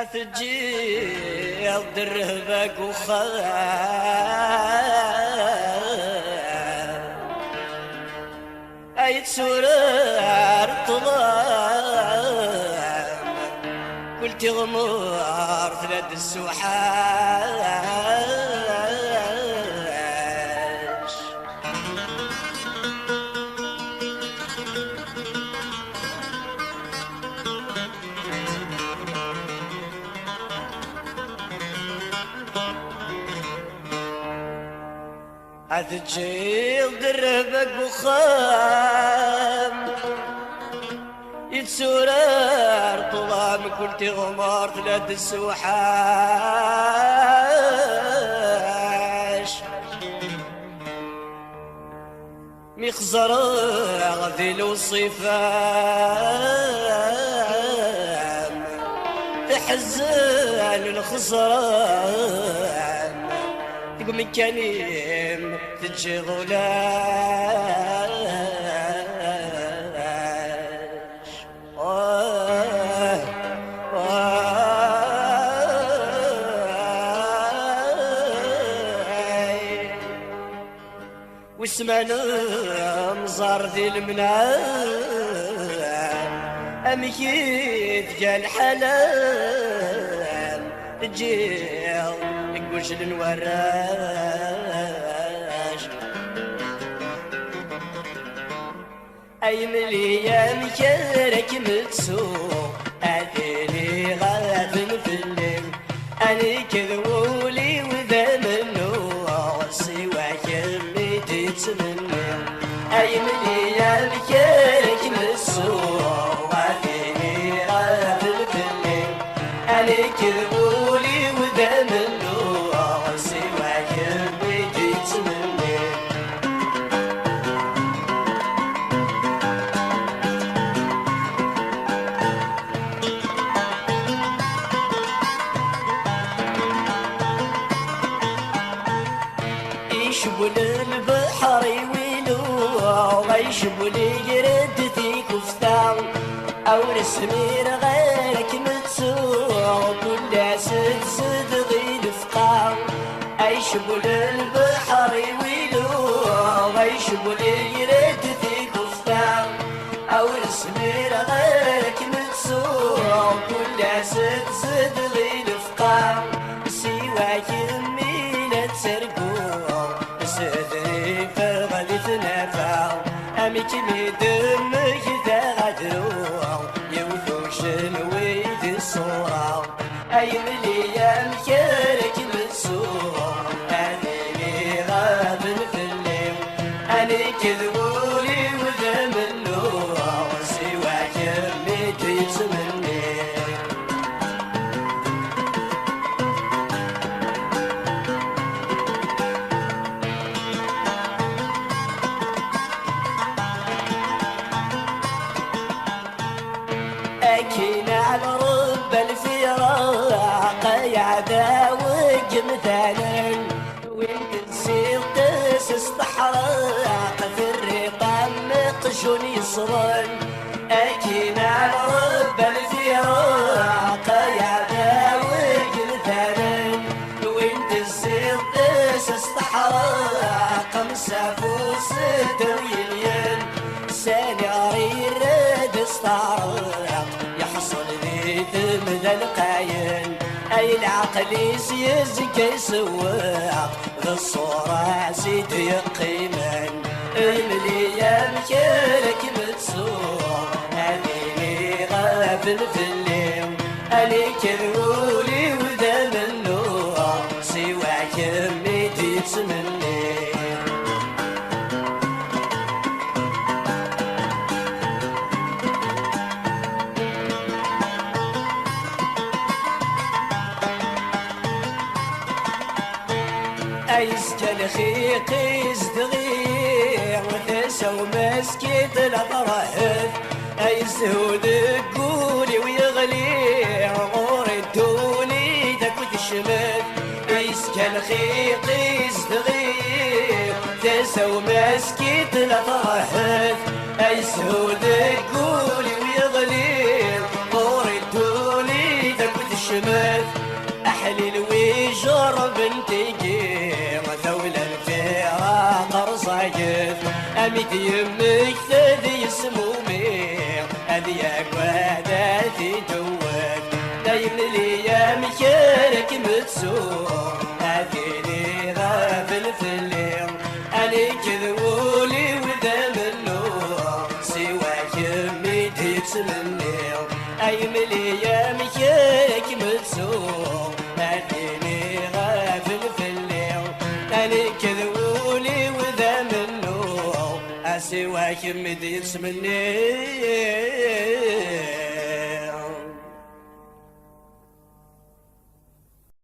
أثجي دربك أيت سرار طلام قلت غمار ثلاث السوحاش أثجي دربك بخام يتسورار طلام كنت غمار ثلاث السوحاش مخزر غذيل وصفام تحزن الخسران تقوم من كريم تجي ظلاش واسمعنا مزار ذي المنام أمكيت قال حلال تجيل وش الوراش أي مليان كرك متسوق أدري غاد في الليل أنا كذولي وذا منو سواك اللي تتمنى أي مليان كرك متسوق أدري غاد في الليل أنا كذولي وذا منو يشبل البحر يويلو ويشبل يردتي كفتاو أو رسمير غيرك متسوق كل سد سد غير فقاو يشبل البحر يويلو ويشبل يردتي كفتاو أو رسمير غيرك متسوق كل سد سد غير فقاو سواك يمينة تسرقو سدري فغلي تنافع أمك ميدمك تغدرو يوثوش الويد الصورة أي مليان كارك متسوق أنا غاب في الليل أنا كذبولي وذا منو سواك ميت يسمني أكينا على رب الفراق يعداوج مثلا وانت تصير تسس تحرق في الرقام نقشون يصرن أكينا على رب الفراق يعداوج مثلا وانت تصير تسس تحرق مسافو ستويلين سناري رد استعرق يحصل ذي ذمذا القاين أي العقل يزيزك يسوق ذا الصورة زيد يقيمن المليان كيرك متسوق هذيني غاب في الليل ألي كذولي وذا منو سواك ميتي تسمني أيسجل خيقي ازدغير وثسو مسكت الأطرحف أيسهود قولي ويغلي غور الدوني دكوت الشمال أيسجل خيقي ازدغير ثسو مسكت الأطرحف أيسهود قولي ويغلي غور الدوني دكوت الشمال يمث أحلل ويجر بنتي ثولا الفراق رصايف أميت يمك ثدي سمومي هذي أقواداتي جوك دايم لي يا مكانك متسوق هذي لي غافل في الليل عليك ذولي وذا منو سواك يميت يتسمني أيم لي يا مكانك متسوق هذي لي غافل في الليل عليك ذولي وذا منو سواك يميت يتسمني